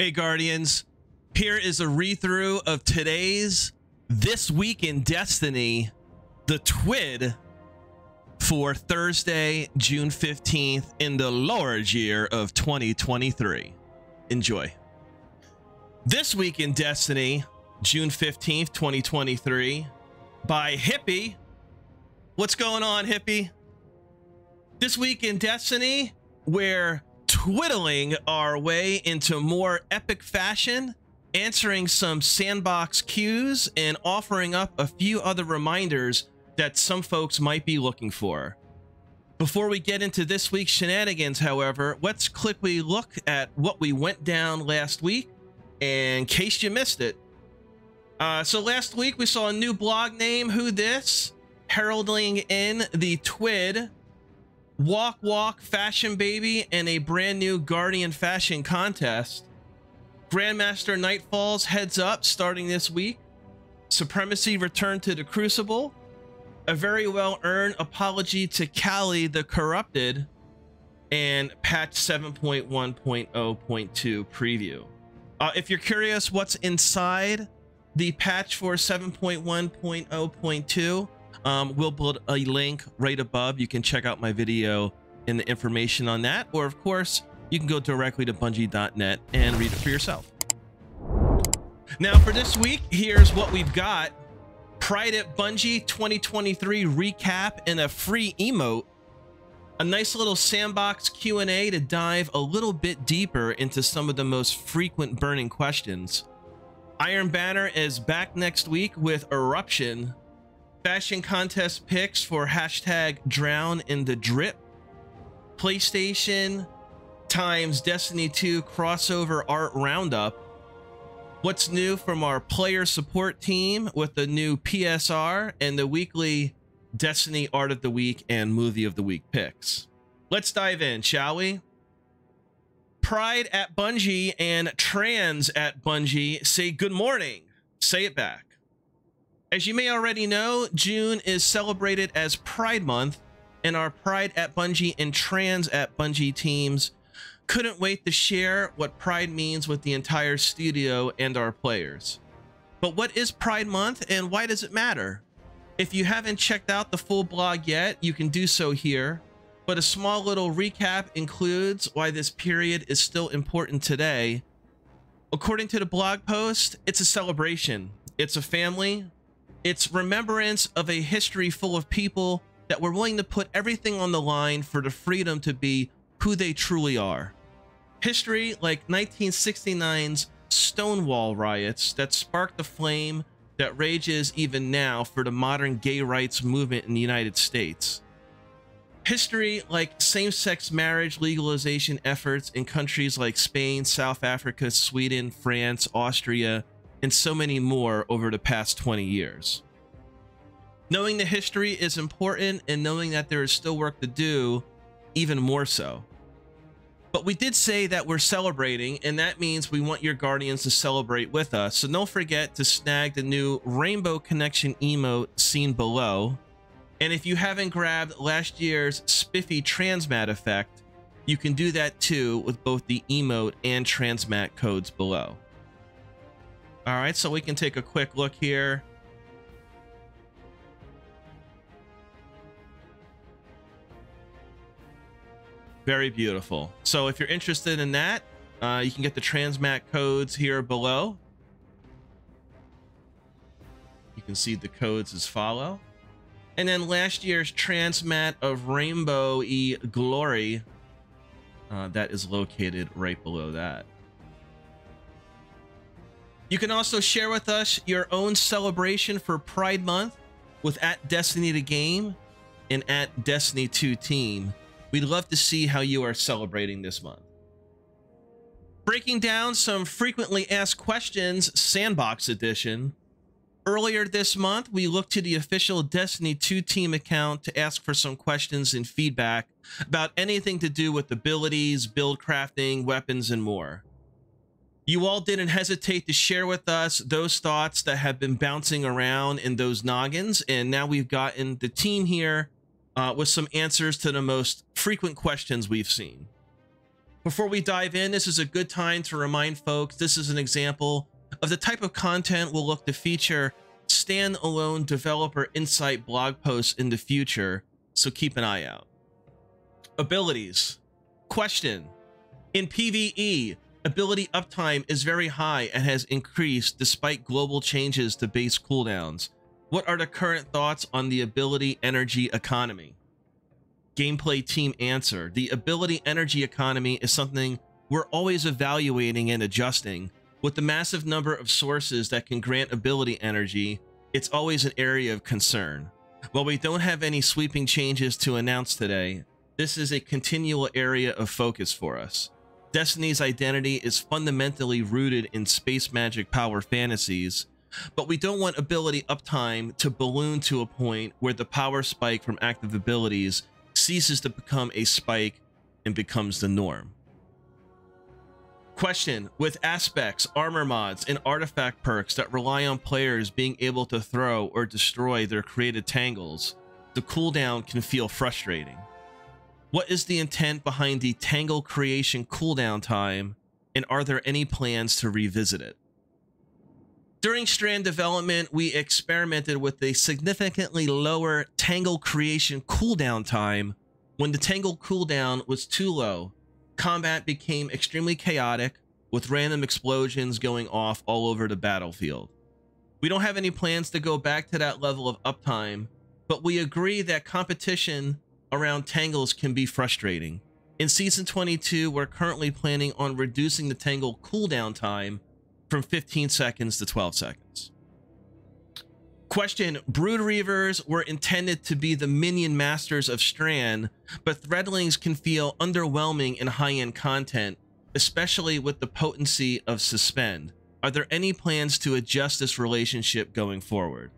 Hey Guardians, here is a read-through of today's This Week in Destiny, the Twid for Thursday, June 15th in the lower year of 2023. Enjoy. This Week in Destiny, June 15th, 2023 by Hippie. What's going on, Hippie? This Week in Destiny, we're twiddling our way into more epic fashion, answering some Sandbox cues, and offering up a few other reminders that some folks might be looking for. Before we get into this week's shenanigans, however, let's quickly look at what we went down last week, in case you missed it. So last week we saw a new blog name, Who This, heralding in the Twid Walk Fashion Baby and a brand new Guardian Fashion contest. Grandmaster Nightfall's Heads Up starting this week. Supremacy returned to the Crucible. A very well-earned apology to Kali the Corrupted. And patch 7.1.0.2 preview. If you're curious what's inside the patch for 7.1.0.2, we'll put a link right above. You can check out my video and the information on that, or of course you can go directly to bungie.net and read it for yourself. Now for this week, here's what we've got. Pride at Bungie 2023 recap and a free emote, a nice little Sandbox Q&A to dive a little bit deeper into some of the most frequent burning questions. Iron Banner is back next week with Eruption. Fashion contest picks for hashtag drown in the drip. PlayStation times Destiny 2 crossover art roundup. What's new from our player support team with the new PSR and the weekly Destiny Art of the Week and Movie of the Week picks. Let's dive in, shall we? Pride at Bungie and Trans at Bungie say good morning. Say it back. As you may already know, June is celebrated as Pride Month, and our Pride at Bungie and Trans at Bungie teams couldn't wait to share what Pride means with the entire studio and our players. But what is Pride Month and why does it matter? If you haven't checked out the full blog yet, you can do so here, but a small little recap includes why this period is still important today. According to the blog post, it's a celebration. It's a family. It's remembrance of a history full of people that were willing to put everything on the line for the freedom to be who they truly are. History like 1969's Stonewall riots that sparked the flame that rages even now for the modern gay rights movement in the United States. History like same-sex marriage legalization efforts in countries like Spain, South Africa, Sweden, France, Austria, and so many more over the past 20 years. Knowing the history is important, and knowing that there is still work to do, even more so. But we did say that we're celebrating, and that means we want your Guardians to celebrate with us. So don't forget to snag the new Rainbow Connection emote seen below. And if you haven't grabbed last year's spiffy transmat effect, you can do that too with both the emote and transmat codes below. All right, so we can take a quick look here. Very beautiful. So if you're interested in that, you can get the transmat codes here below. You can see the codes as follow. And then last year's transmat of Rainbow-y Glory, that is located right below that. You can also share with us your own celebration for Pride Month with @Destiny2Game and @Destiny2 Team. We'd love to see how you are celebrating this month. Breaking down some frequently asked questions, Sandbox edition. Earlier this month, we looked to the official Destiny2 Team account to ask for some questions and feedback about anything to do with abilities, build crafting, weapons, and more. You all didn't hesitate to share with us those thoughts that have been bouncing around in those noggins, and now we've gotten the team here with some answers to the most frequent questions we've seen. Before we dive in, this is a good time to remind folks this is an example of the type of content we'll look to feature standalone developer insight blog posts in the future, so keep an eye out. Abilities. Question. In PvE, ability uptime is very high and has increased despite global changes to base cooldowns. What are the current thoughts on the ability energy economy? Gameplay team answer. The ability energy economy is something we're always evaluating and adjusting. With the massive number of sources that can grant ability energy, it's always an area of concern. While we don't have any sweeping changes to announce today, this is a continual area of focus for us. Destiny's identity is fundamentally rooted in space magic power fantasies, but we don't want ability uptime to balloon to a point where the power spike from active abilities ceases to become a spike and becomes the norm. Question. With aspects, armor mods, and artifact perks that rely on players being able to throw or destroy their created tangles, the cooldown can feel frustrating. What is the intent behind the tangle creation cooldown time, and are there any plans to revisit it? During Strand development, we experimented with a significantly lower tangle creation cooldown time. When the tangle cooldown was too low, combat became extremely chaotic, with random explosions going off all over the battlefield. We don't have any plans to go back to that level of uptime, but we agree that competition around tangles can be frustrating. In Season 22, we're currently planning on reducing the tangle cooldown time from 15 seconds to 12 seconds. Question. Brood Reavers were intended to be the minion masters of Strand, but Threadlings can feel underwhelming in high-end content, especially with the potency of Suspend. Are there any plans to adjust this relationship going forward?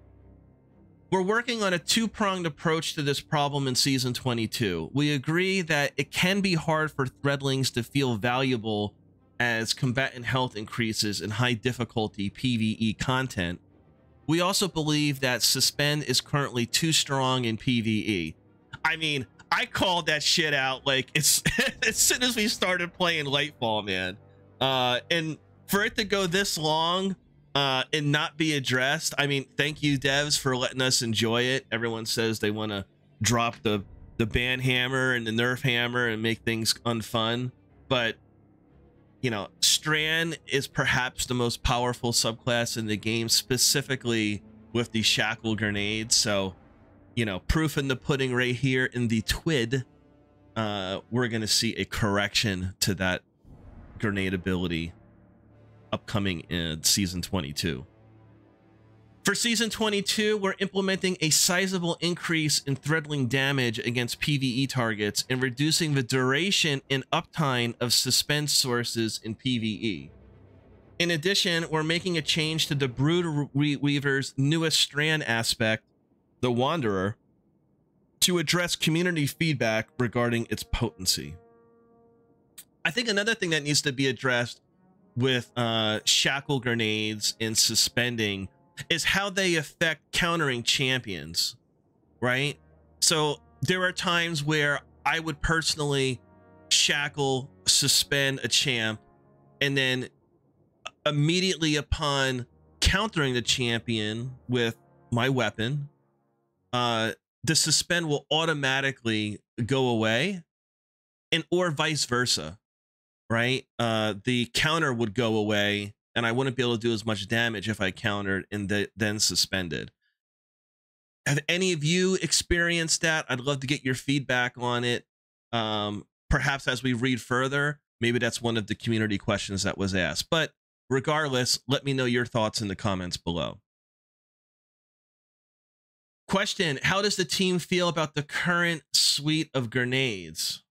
We're working on a two-pronged approach to this problem in Season 22. We agree that it can be hard for Threadlings to feel valuable as combatant health increases in high difficulty PvE content. We also believe that Suspend is currently too strong in PvE. I mean, I called that shit out like it's as soon as we started playing Lightfall, man. And for it to go this long and not be addressed, I mean, thank you devs for letting us enjoy it. Everyone says they want to drop the ban hammer and the nerf hammer and make things unfun, but you know, Strand is perhaps the most powerful subclass in the game, specifically with the shackle grenades. So, you know, proof in the pudding right here in the Twid, we're going to see a correction to that grenade ability upcoming in Season 22. For Season 22, we're implementing a sizable increase in Threadling damage against PvE targets and reducing the duration and uptime of Suspend sources in PvE. In addition, we're making a change to the Brood Weaver's newest Strand aspect, the Wanderer, to address community feedback regarding its potency. I think another thing that needs to be addressed with shackle grenades and suspending is how they affect countering champions, right? So there are times where I would personally shackle, suspend a champ, and then immediately upon countering the champion with my weapon, the suspend will automatically go away, and or vice versa, right? The counter would go away and I wouldn't be able to do as much damage if I countered and then suspended. Have any of you experienced that? I'd love to get your feedback on it. Perhaps as we read further, maybe that's one of the community questions that was asked. But regardless, let me know your thoughts in the comments below. Question. How does the team feel about the current suite of grenades?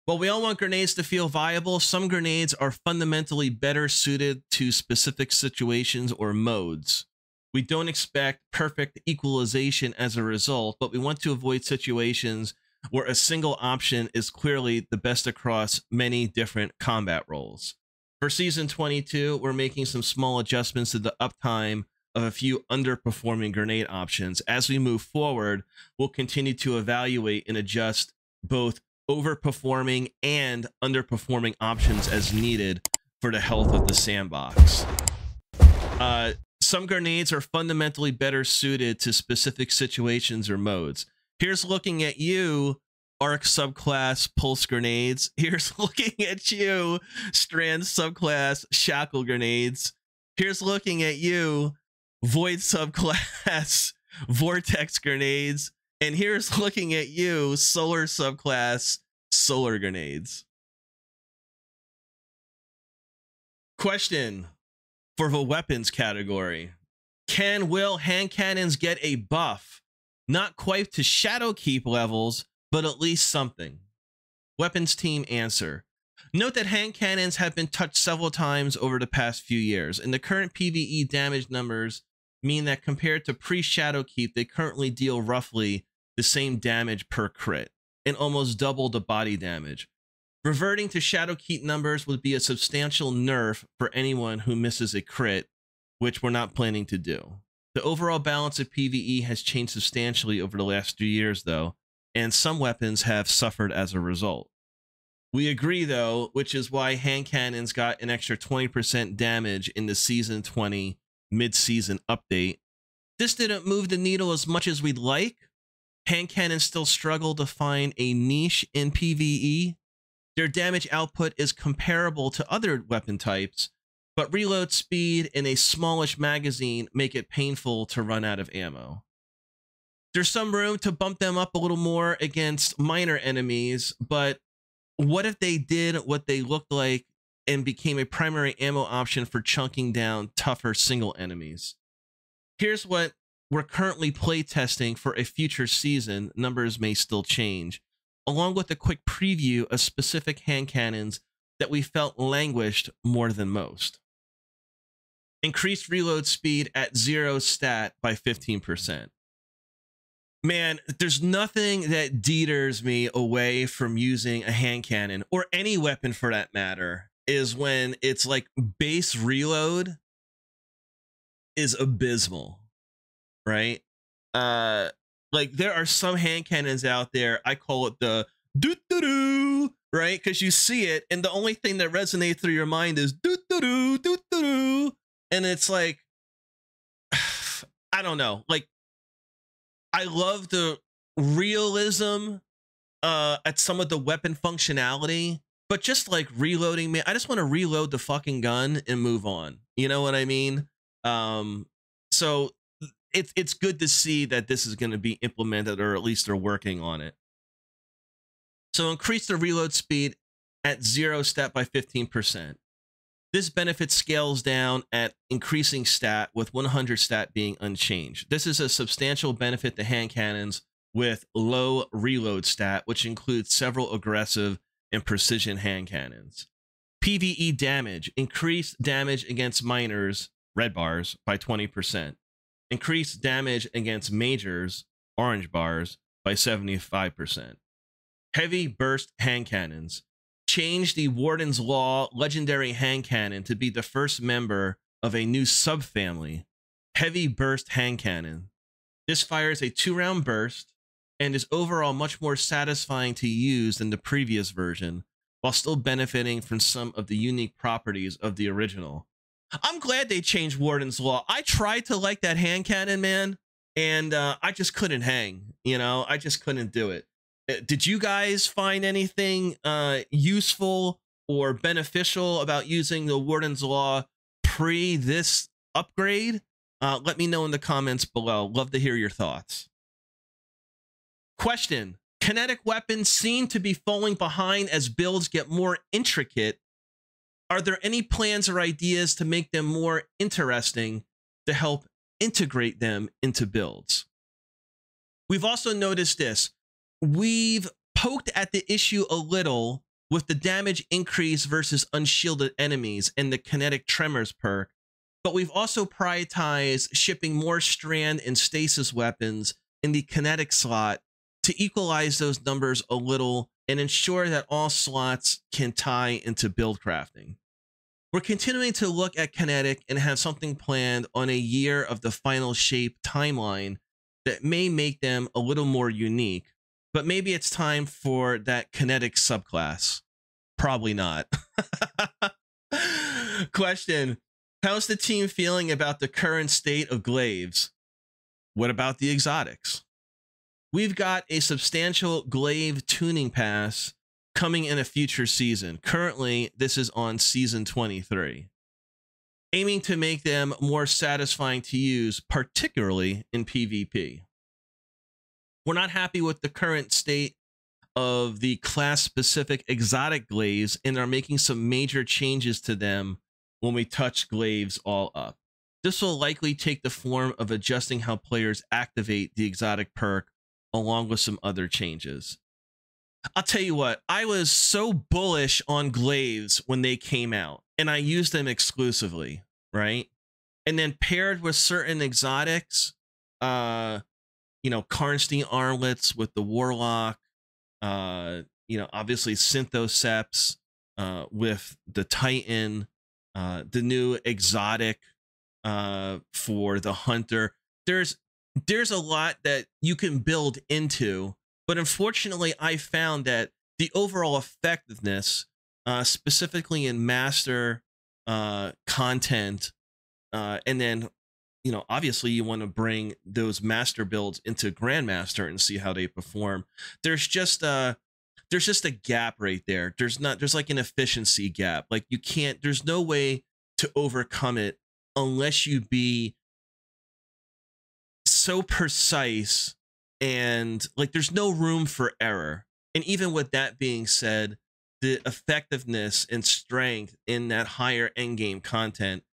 Well, we all want grenades to feel viable. Some grenades are fundamentally better suited to specific situations or modes. We don't expect perfect equalization as a result, but we want to avoid situations where a single option is clearly the best across many different combat roles. For Season 22, we're making some small adjustments to the uptime of a few underperforming grenade options. As we move forward, we'll continue to evaluate and adjust both overperforming and underperforming options as needed for the health of the sandbox. Some grenades are fundamentally better suited to specific situations or modes. Here's looking at you, Arc subclass pulse grenades. Here's looking at you, Strand subclass shackle grenades. Here's looking at you, Void subclass vortex grenades. And here's looking at you, Solar subclass solar grenades. Question for the weapons category. Will hand cannons get a buff? Not quite to Shadowkeep levels, but at least something. Weapons team answer. Note that hand cannons have been touched several times over the past few years, and the current PvE damage numbers mean that compared to pre-Shadowkeep, they currently deal roughly the same damage per crit, and almost double the body damage. Reverting to Shadowkeep numbers would be a substantial nerf for anyone who misses a crit, which we're not planning to do. The overall balance of PvE has changed substantially over the last 2 years, though, and some weapons have suffered as a result. We agree, though, which is why hand cannons got an extra 20% damage in the Season 20 mid-season update. This didn't move the needle as much as we'd like. Hand cannons still struggle to find a niche in PvE. Their damage output is comparable to other weapon types, but reload speed in a smallish magazine make it painful to run out of ammo. There's some room to bump them up a little more against minor enemies, but what if they did what they looked like and became a primary ammo option for chunking down tougher single enemies? Here's what we're currently playtesting for a future season. Numbers may still change, along with a quick preview of specific hand cannons that we felt languished more than most. Increased reload speed at 0 stat by 15%. Man, there's nothing that deters me away from using a hand cannon, or any weapon for that matter, is when it's like base reload is abysmal, right? Like there are some hand cannons out there, I call it the doo-doo-doo, right? Because you see it, and the only thing that resonates through your mind is doo-doo-doo, doo-doo-doo. And it's like, I don't know, like, I love the realism at some of the weapon functionality, but just like reloading, man, I just want to reload the fucking gun and move on. You know what I mean? So it's good to see that this is going to be implemented, or at least they're working on it. So increase the reload speed at 0 stat by 15%. This benefit scales down at increasing stat, with 100 stat being unchanged. This is a substantial benefit to hand cannons with low reload stat, which includes several aggressive and precision hand cannons. PvE damage. Increased damage against minors, red bars, by 20%. Increased damage against majors, orange bars, by 75%. Heavy burst hand cannons. Change the Warden's Law legendary hand cannon to be the first member of a new subfamily, Heavy Burst Hand Cannon. This fires a 2-round burst and is overall much more satisfying to use than the previous version, while still benefiting from some of the unique properties of the original. I'm glad they changed Warden's Law. I tried to like that hand cannon, man, and I just couldn't hang. You know, I just couldn't do it. Did you guys find anything useful or beneficial about using the Warden's Law pre this upgrade? Let me know in the comments below. Love to hear your thoughts. Question. Kinetic weapons seem to be falling behind as builds get more intricate. Are there any plans or ideas to make them more interesting to help integrate them into builds? We've also noticed this. We've poked at the issue a little with the damage increase versus unshielded enemies and the kinetic tremors perk, but we've also prioritized shipping more strand and stasis weapons in the kinetic slot to equalize those numbers a little and ensure that all slots can tie into build crafting. We're continuing to look at kinetic and have something planned on a year of the final shape timeline that may make them a little more unique. but maybe it's time for that kinetic subclass. Probably not. Question: how's the team feeling about the current state of glaives? What about the exotics? We've got a substantial glaive tuning pass coming in a future season. Currently, this is on season 23, aiming to make them more satisfying to use, particularly in PvP. We're not happy with the current state of the class-specific exotic glaives and are making some major changes to them when we touch glaives all up. This will likely take the form of adjusting how players activate the exotic perk, along with some other changes. I'll tell you what, I was so bullish on glaives when they came out, and I used them exclusively, right? And then paired with certain exotics, Karnstein armlets with the Warlock, obviously Synthoceps with the Titan, the new exotic for the Hunter. There's a lot that you can build into, but unfortunately I found that the overall effectiveness, specifically in master content, and then obviously you want to bring those master builds into Grandmaster and see how they perform. There's just a gap right there. There's like an efficiency gap. Like there's no way to overcome it unless you be so precise, and like there's no room for error. And even with that being said, the effectiveness and strength in that higher endgame content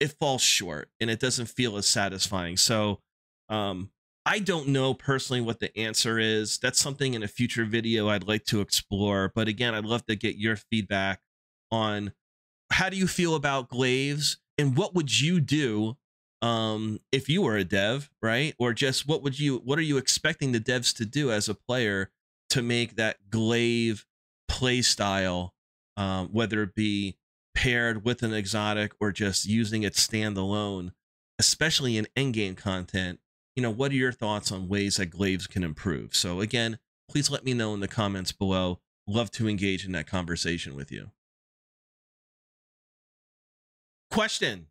it falls short, and it doesn't feel as satisfying. So I don't know personally what the answer is. That's something in a future video I'd like to explore. But again, I'd love to get your feedback on how do you feel about glaives, and what would you do if you were a dev, right? Or just what are you expecting the devs to do as a player to make that glaive play style, whether it be paired with an exotic or just using it standalone, especially in endgame content? What are your thoughts on ways that glaives can improve? So again, please let me know in the comments below. Love to engage in that conversation with you. Question: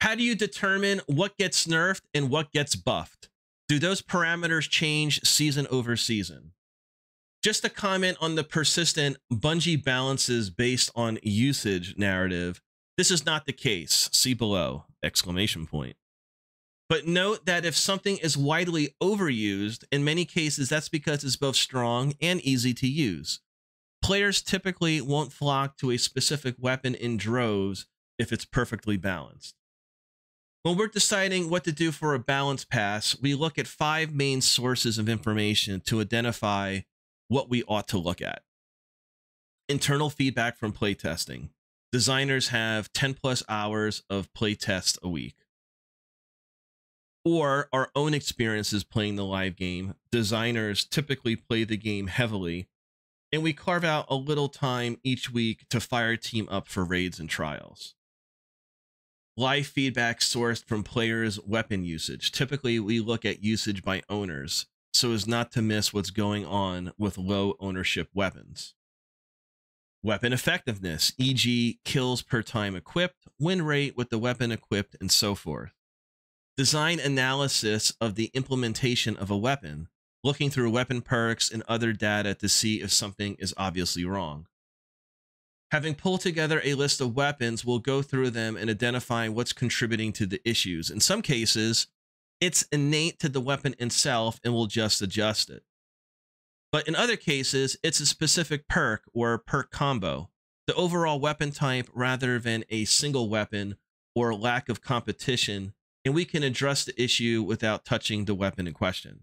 how do you determine what gets nerfed and what gets buffed? Do those parameters change season over season? Just a comment on the persistent Bungie balances based on usage narrative. This is not the case. See below! ! But note that if something is widely overused, in many cases that's because it's both strong and easy to use. Players typically won't flock to a specific weapon in droves if it's perfectly balanced. When we're deciding what to do for a balance pass, we look at 5 main sources of information to identify what we ought to look at. Internal feedback from playtesting. Designers have 10+ hours of playtests a week. Or our own experiences playing the live game. Designers typically play the game heavily, and we carve out a little time each week to fire a team up for raids and trials. Live feedback sourced from players' weapon usage. Typically, we look at usage by owners, so as not to miss what's going on with low ownership weapons. Weapon effectiveness, e.g. kills per time equipped, win rate with the weapon equipped, and so forth. Design analysis of the implementation of a weapon, looking through weapon perks and other data to see if something is obviously wrong. Having pulled together a list of weapons, we'll go through them and identify what's contributing to the issues. In some cases, it's innate to the weapon itself and we'll just adjust it. But in other cases, it's a specific perk or perk combo, the overall weapon type rather than a single weapon or lack of competition, and we can address the issue without touching the weapon in question.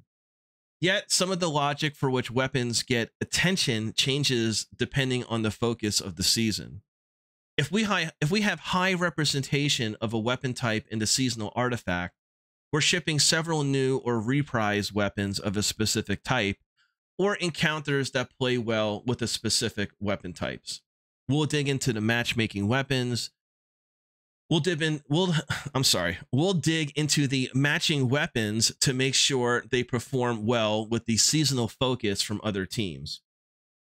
Yet, some of the logic for which weapons get attention changes depending on the focus of the season. If we have high representation of a weapon type in the seasonal artifact, we're shipping several new or reprised weapons of a specific type, or encounters that play well with a specific weapon types. We'll dig into the matchmaking weapons, we'll dig into the matching weapons to make sure they perform well with the seasonal focus from other teams.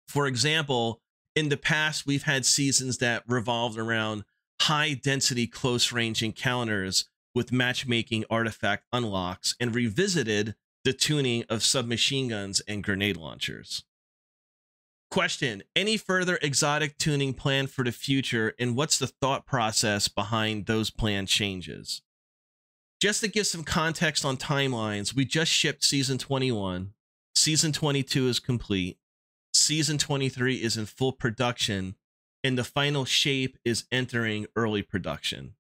For example, in the past, we've had seasons that revolved around high density close range encounters with matchmaking artifact unlocks and revisited the tuning of submachine guns and grenade launchers. Question: any further exotic tuning planned for the future, and what's the thought process behind those planned changes? Just to give some context on timelines, we just shipped Season 21. Season 22 is complete. Season 23 is in full production, and the final shape is entering early production.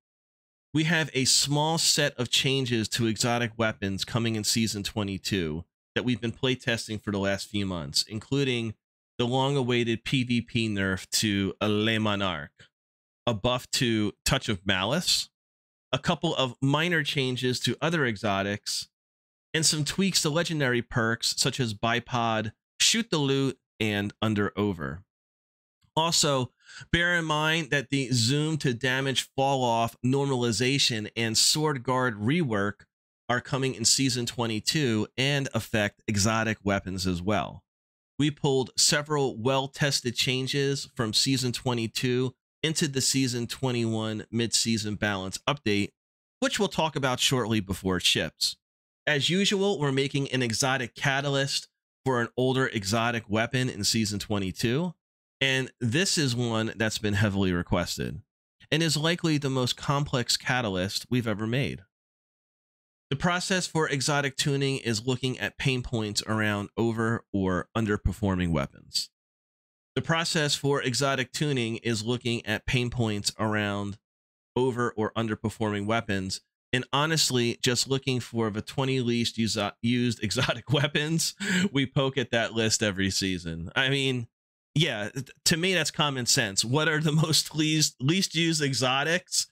We have a small set of changes to exotic weapons coming in Season 22 that we've been playtesting for the last few months, including the long-awaited PvP nerf to Le Monarque, a buff to Touch of Malice, a couple of minor changes to other exotics, and some tweaks to legendary perks such as Bipod, Shoot the Loot, and Under Over. Also, bear in mind that the zoom to damage fall off normalization and sword guard rework are coming in Season 22 and affect exotic weapons as well. We pulled several well-tested changes from Season 22 into the Season 21 mid-season balance update, which we'll talk about shortly before it ships. As usual, we're making an exotic catalyst for an older exotic weapon in Season 22, and this is one that's been heavily requested and is likely the most complex catalyst we've ever made. The process for exotic tuning is looking at pain points around over or underperforming weapons. The process for exotic tuning is looking at pain points around over or underperforming weapons, and honestly, just looking for the 20 least used exotic weapons. We poke at that list every season. I mean, yeah, to me, that's common sense. What are the most least used exotics?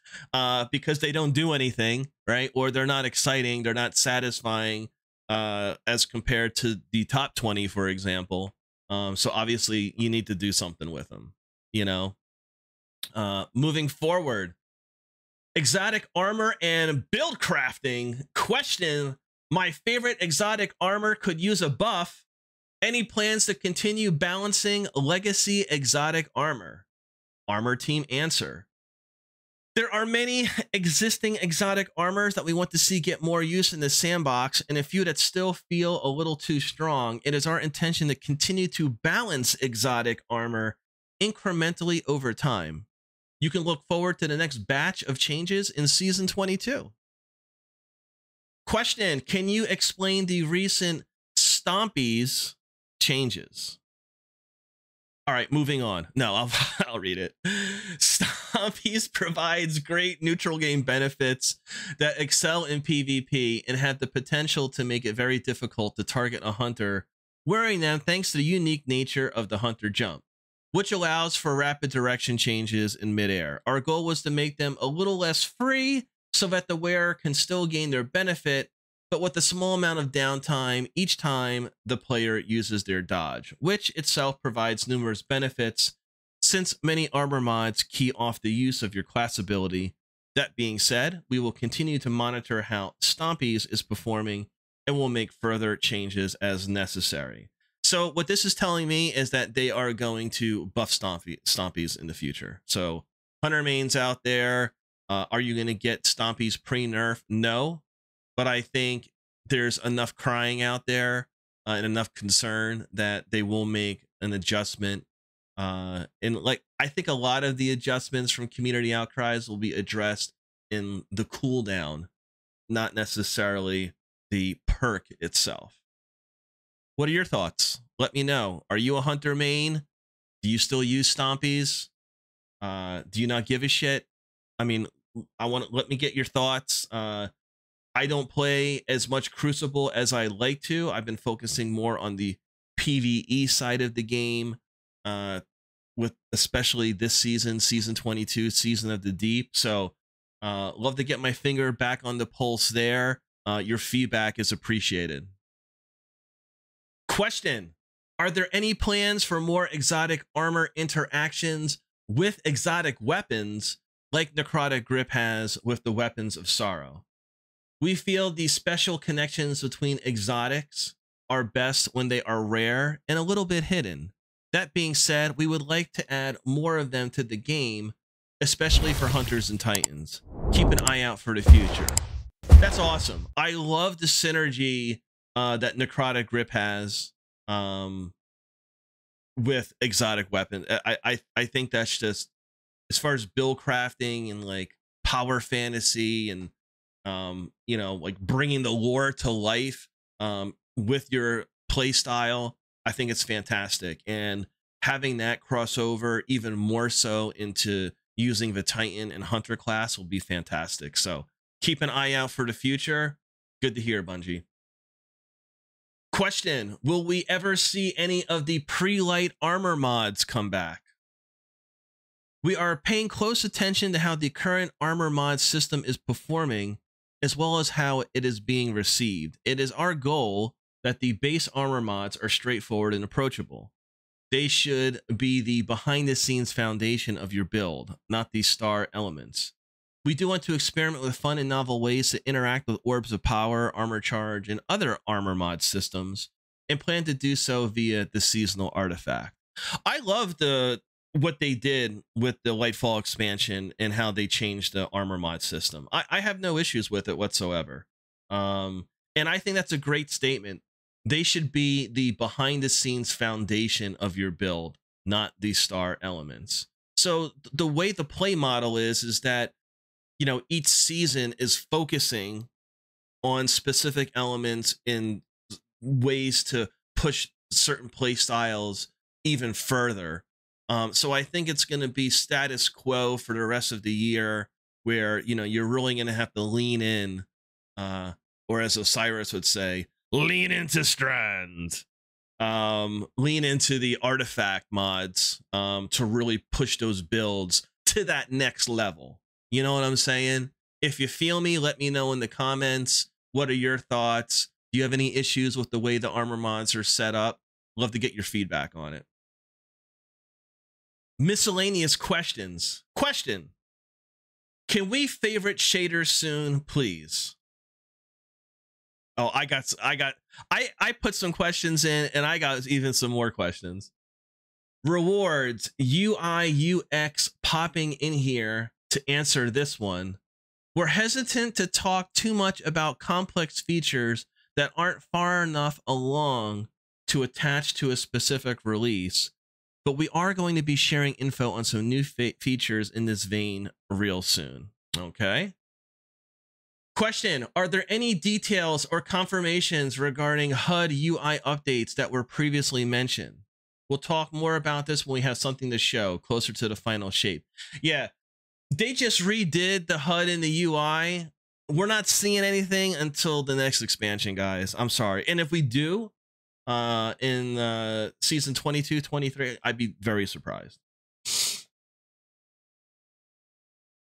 Because they don't do anything, right? Or they're not exciting. They're not satisfying as compared to the top 20, for example. So obviously, you need to do something with them, you know? Moving forward, exotic armor and build crafting. Question: my favorite exotic armor could use a buff. Any plans to continue balancing legacy exotic armor? Armor team answer: there are many existing exotic armors that we want to see get more use in the sandbox, and a few that still feel a little too strong. It is our intention to continue to balance exotic armor incrementally over time. You can look forward to the next batch of changes in Season 22. Question: can you explain the recent Stompies changes? All right, moving on. No, I'll read it. Stompies provides great neutral game benefits that excel in PvP and have the potential to make it very difficult to target a hunter wearing them, thanks to the unique nature of the hunter jump, which allows for rapid direction changes in midair. Our goal was to make them a little less free so that the wearer can still gain their benefit, but with a small amount of downtime each time the player uses their dodge, which itself provides numerous benefits since many armor mods key off the use of your class ability. That being said, we will continue to monitor how Stompies is performing and will make further changes as necessary. So what this is telling me is that they are going to buff Stompies in the future. So Hunter mains out there, are you going to get Stompies pre-nerf? No. But I think there's enough crying out there and enough concern that they will make an adjustment. And like, I think a lot of the adjustments from community outcries will be addressed in the cooldown, not necessarily the perk itself. What are your thoughts? Let me know. Are you a Hunter main? Do you still use Stompies? Do you not give a shit? I mean, let me get your thoughts. I don't play as much Crucible as I like to. I've been focusing more on the PvE side of the game, with especially this season, Season 22, Season of the Deep. So love to get my finger back on the pulse there. Your feedback is appreciated. Question: are there any plans for more exotic armor interactions with exotic weapons like Necrotic Grip has with the Weapons of Sorrow. We feel these special connections between exotics are best when they are rare and a little bit hidden. That being said, we would like to add more of them to the game, especially for Hunters and Titans. Keep an eye out for the future. That's awesome. I love the synergy that Necrotic Grip has with exotic weapons. I think that's just, as far as build crafting and like power fantasy and you know, like bringing the lore to life with your play style, I think it's fantastic. And having that crossover even more so into using the Titan and Hunter class will be fantastic. So keep an eye out for the future. Good to hear, Bungie. Question: will we ever see any of the pre-light armor mods come back? We are paying close attention to how the current armor mod system is performing, as well as how it is being received. It is our goal that the base armor mods are straightforward and approachable. They should be the behind-the-scenes foundation of your build, not the star elements. We do want to experiment with fun and novel ways to interact with orbs of power, armor charge, and other armor mod systems, and plan to do so via the seasonal artifact. I love what they did with the Lightfall expansion and how they changed the armor mod system. I have no issues with it whatsoever. And I think that's a great statement. They should be the behind the scenes foundation of your build, not the star elements. So the way the play model is that, you know, each season is focusing on specific elements in ways to push certain play styles even further. So I think it's going to be status quo for the rest of the year, where, you know, you're really going to have to lean in, or as Osiris would say, lean into Strand, lean into the artifact mods to really push those builds to that next level. You know what I'm saying? If you feel me, let me know in the comments. What are your thoughts? Do you have any issues with the way the armor mods are set up? Love to get your feedback on it. Miscellaneous questions. Question: can we favorite shaders soon, please? Oh, I put some questions in, and I got even some more questions. Rewards, UI, UX popping in here to answer this one. We're hesitant to talk too much about complex features that aren't far enough along to attach to a specific release, but we are going to be sharing info on some new features in this vein real soon. Okay. Question: are there any details or confirmations regarding HUD UI updates that were previously mentioned? We'll talk more about this when we have something to show closer to the final shape. Yeah, they just redid the HUD and the UI. We're not seeing anything until the next expansion, guys. I'm sorry. And if we do in season 22, 23, I'd be very surprised.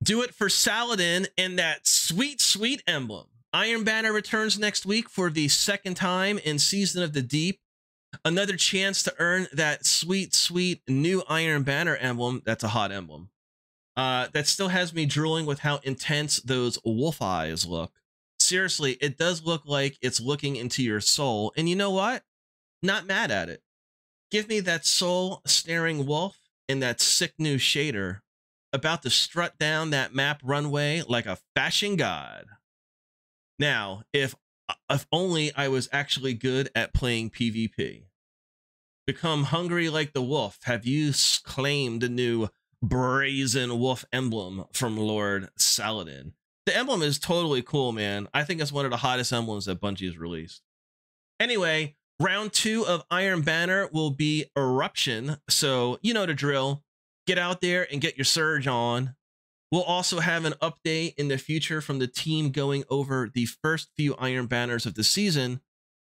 Do it for Saladin and that sweet, sweet emblem. Iron Banner returns next week for the second time in Season of the Deep. Another chance to earn that sweet, sweet new Iron Banner emblem. That's a hot emblem. That still has me drooling with how intense those wolf eyes look. Seriously, it does look like it's looking into your soul. And you know what? Not mad at it. Give me that soul staring wolf and that sick new shader about to strut down that map runway like a fashion god. Now, if only I was actually good at playing PvP. Become hungry like the wolf. Have you claimed the new brazen wolf emblem from Lord Saladin? The emblem is totally cool, man. I think it's one of the hottest emblems that Bungie has released. Anyway, round 2 of Iron Banner will be Eruption, so you know the drill. Get out there and get your surge on. We'll also have an update in the future from the team going over the first few Iron Banners of the season,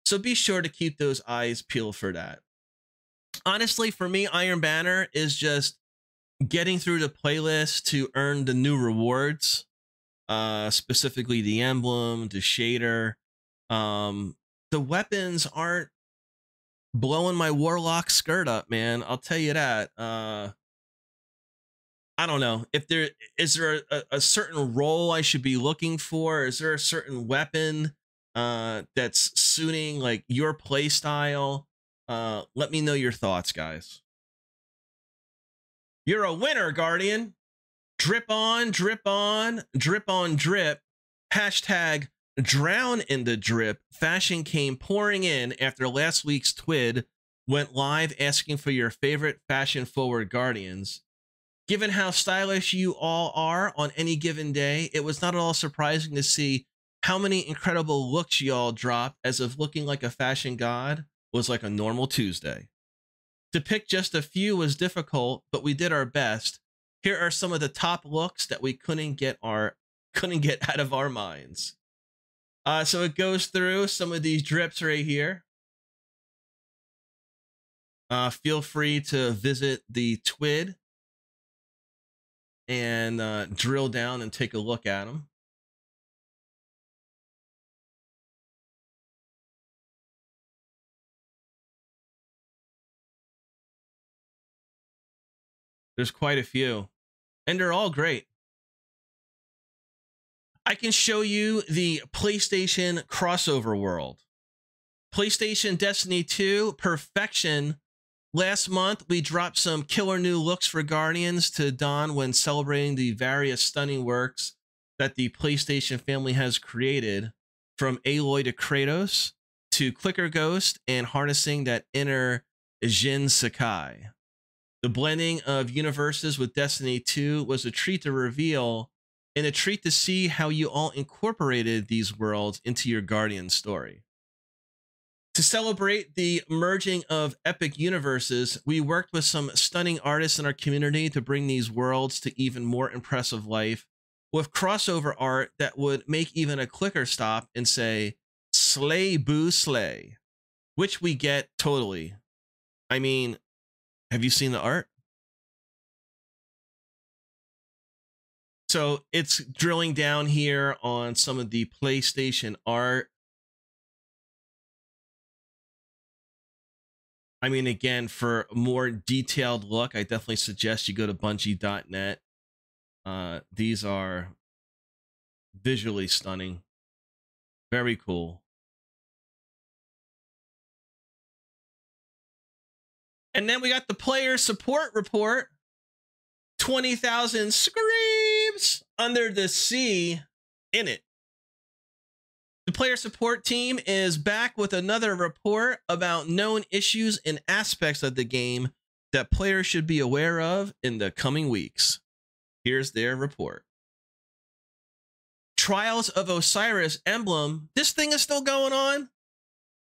so be sure to keep those eyes peeled for that. Honestly, for me, Iron Banner is just getting through the playlist to earn the new rewards, specifically the emblem, the shader. The weapons aren't blowing my warlock skirt up, man. I'll tell you that. I don't know if is there a certain role I should be looking for. Is there a certain weapon that's suiting like your play style? Let me know your thoughts, guys. You're a winner, Guardian. Drip on, drip on, drip on, drip. Hashtag drown in the drip. Fashion came pouring in after last week's Twid went live asking for your favorite fashion forward Guardians. Given how stylish you all are on any given day, it was not at all surprising to see how many incredible looks y'all dropped, as if looking like a fashion god was like a normal Tuesday. To pick just a few was difficult, but we did our best. Here are some of the top looks that we couldn't get out of our minds. So it goes through some of these drips right here. Feel free to visit the Twid and drill down and take a look at them. There's quite a few, and they're all great. I can show you the PlayStation crossover world. PlayStation Destiny 2 Perfection. Last month, we dropped some killer new looks for Guardians to don when celebrating the various stunning works that the PlayStation family has created, from Aloy to Kratos, to Clicker Ghost, and harnessing that inner Jin Sakai. The blending of universes with Destiny 2 was a treat to reveal, and a treat to see how you all incorporated these worlds into your Guardian story. To celebrate the merging of epic universes, we worked with some stunning artists in our community to bring these worlds to even more impressive life, with crossover art that would make even a clicker stop and say, "Slay boo slay," which we get totally. I mean, have you seen the art? So it's drilling down here on some of the PlayStation art. I mean, again, for a more detailed look, I definitely suggest you go to Bungie.net. These are visually stunning. Very cool. And then we got the player support report. 20,000 screams under the sea in it. The player support team is back with another report about known issues and aspects of the game that players should be aware of in the coming weeks. Here's their report. Trials of Osiris emblem. This thing is still going on.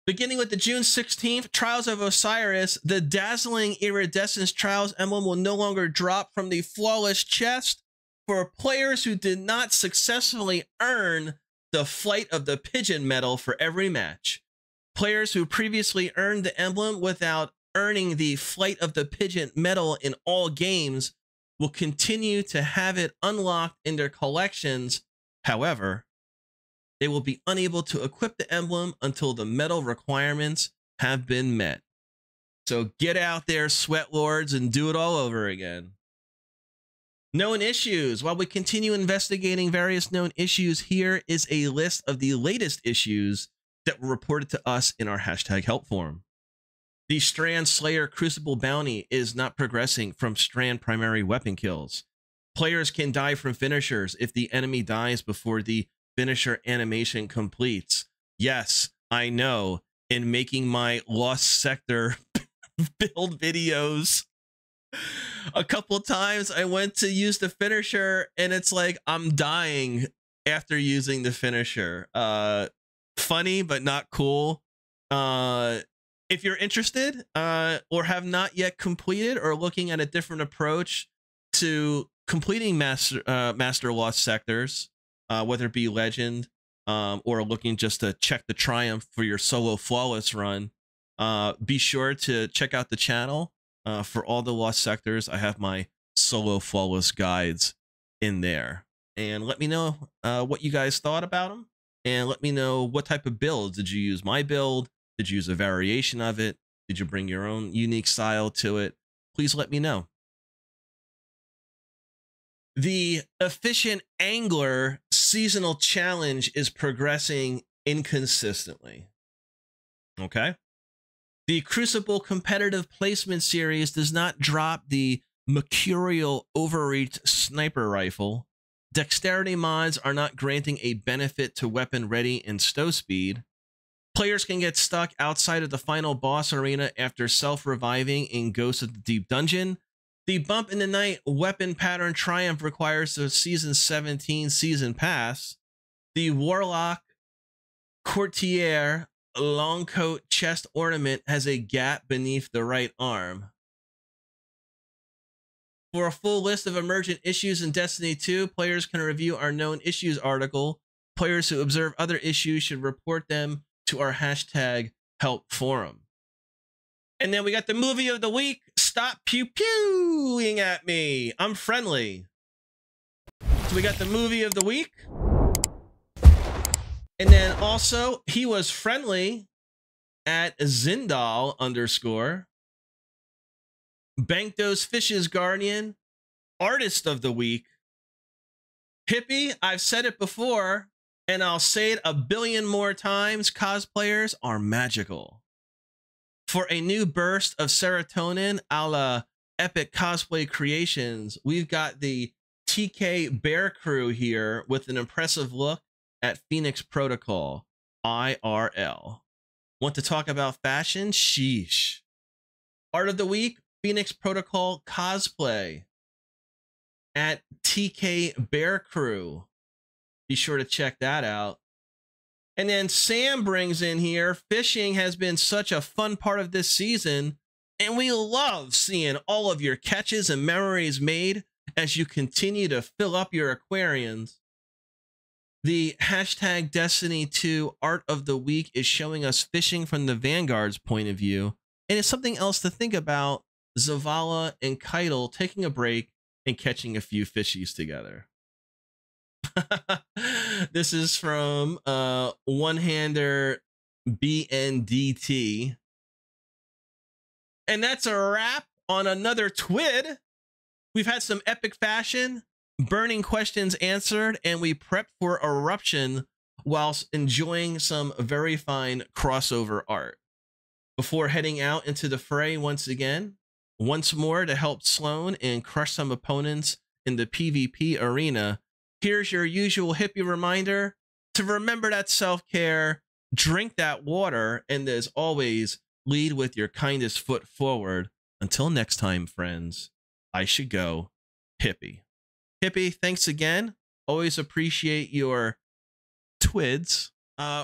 Beginning with the June 16th, Trials of Osiris, the dazzling iridescence Trials emblem will no longer drop from the flawless chest for players who did not successfully earn the Flight of the Pigeon medal for every match. Players who previously earned the emblem without earning the Flight of the Pigeon medal in all games will continue to have it unlocked in their collections. However, they will be unable to equip the emblem until the medal requirements have been met. So get out there, sweat lords, and do it all over again. Known issues. While we continue investigating various known issues, here is a list of the latest issues that were reported to us in our hashtag help forum. The Strand Slayer Crucible bounty is not progressing from Strand primary weapon kills. Players can die from finishers if the enemy dies before the finisher animation completes. Yes, I know. In making my Lost Sector build videos, a couple times I went to use the finisher and it's like I'm dying after using the finisher. Funny, but not cool. If you're interested or have not yet completed or looking at a different approach to completing Master Lost Sectors, whether it be Legend or looking just to check the triumph for your solo flawless run, be sure to check out the channel. For all the Lost Sectors, I have my solo flawless guides in there. And let me know what you guys thought about them. And let me know what type of builds. Did you use my build? Did you use a variation of it? Did you bring your own unique style to it? Please let me know. The Efficient Angler seasonal challenge is progressing inconsistently. Okay. The Crucible competitive placement series does not drop the Mercurial Overreach sniper rifle. Dexterity mods are not granting a benefit to weapon ready and stow speed. Players can get stuck outside of the final boss arena after self-reviving in Ghost of the Deep Dungeon. The Bump in the Night weapon pattern triumph requires the Season 17 Season Pass. The Warlock Courtier long coat chest ornament has a gap beneath the right arm. For a full list of emergent issues in Destiny 2, players can review our known issues article. Players who observe other issues should report them to our hashtag help forum. And then we got the movie of the week. Stop pew-pewing at me. I'm friendly. So we got the movie of the week. And then also, he was friendly at Zindal _ Bank Those Fishes Guardian, Artist of the Week. Hippie, I've said it before, and I'll say it a billion more times. Cosplayers are magical. For a new burst of serotonin a la Epic Cosplay Creations, we've got the TK Bear Crew here with an impressive look at Phoenix Protocol, IRL. Want to talk about fashion? Sheesh. Art of the Week, Phoenix Protocol cosplay at TK Bear Crew. Be sure to check that out. And then Sam brings in here, fishing has been such a fun part of this season, and we love seeing all of your catches and memories made as you continue to fill up your aquariums. The hashtag Destiny2 Art of the Week is showing us fishing from the Vanguard's point of view, and it's something else to think about. Zavala and Keitel taking a break and catching a few fishies together. This is from One-Hander BNDT. And that's a wrap on another Twid. We've had some epic fashion, burning questions answered, and we prepped for eruption whilst enjoying some very fine crossover art. Before heading out into the fray once more to help Sloan and crush some opponents in the PvP arena, here's your usual hippie reminder to remember that self-care, drink that water, and as always, lead with your kindest foot forward. Until next time, friends, I should go. Hippie. Hippie, thanks again. Always appreciate your Twids.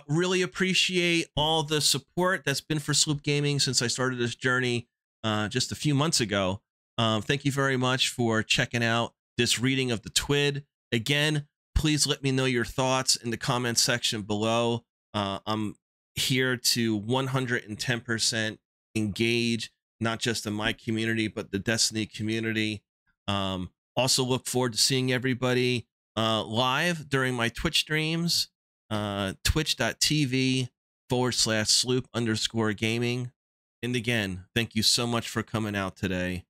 Really appreciate all the support that's been for Sloop Gaming since I started this journey just a few months ago. Thank you very much for checking out this reading of the Twid. Again, please let me know your thoughts in the comments section below. I'm here to 110% engage, not just in my community, but the Destiny community. Also look forward to seeing everybody live during my Twitch streams, twitch.tv/sloop_gaming. And again, thank you so much for coming out today.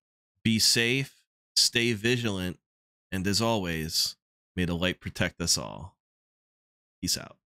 Be safe, stay vigilant, and as always, may the light protect us all. Peace out.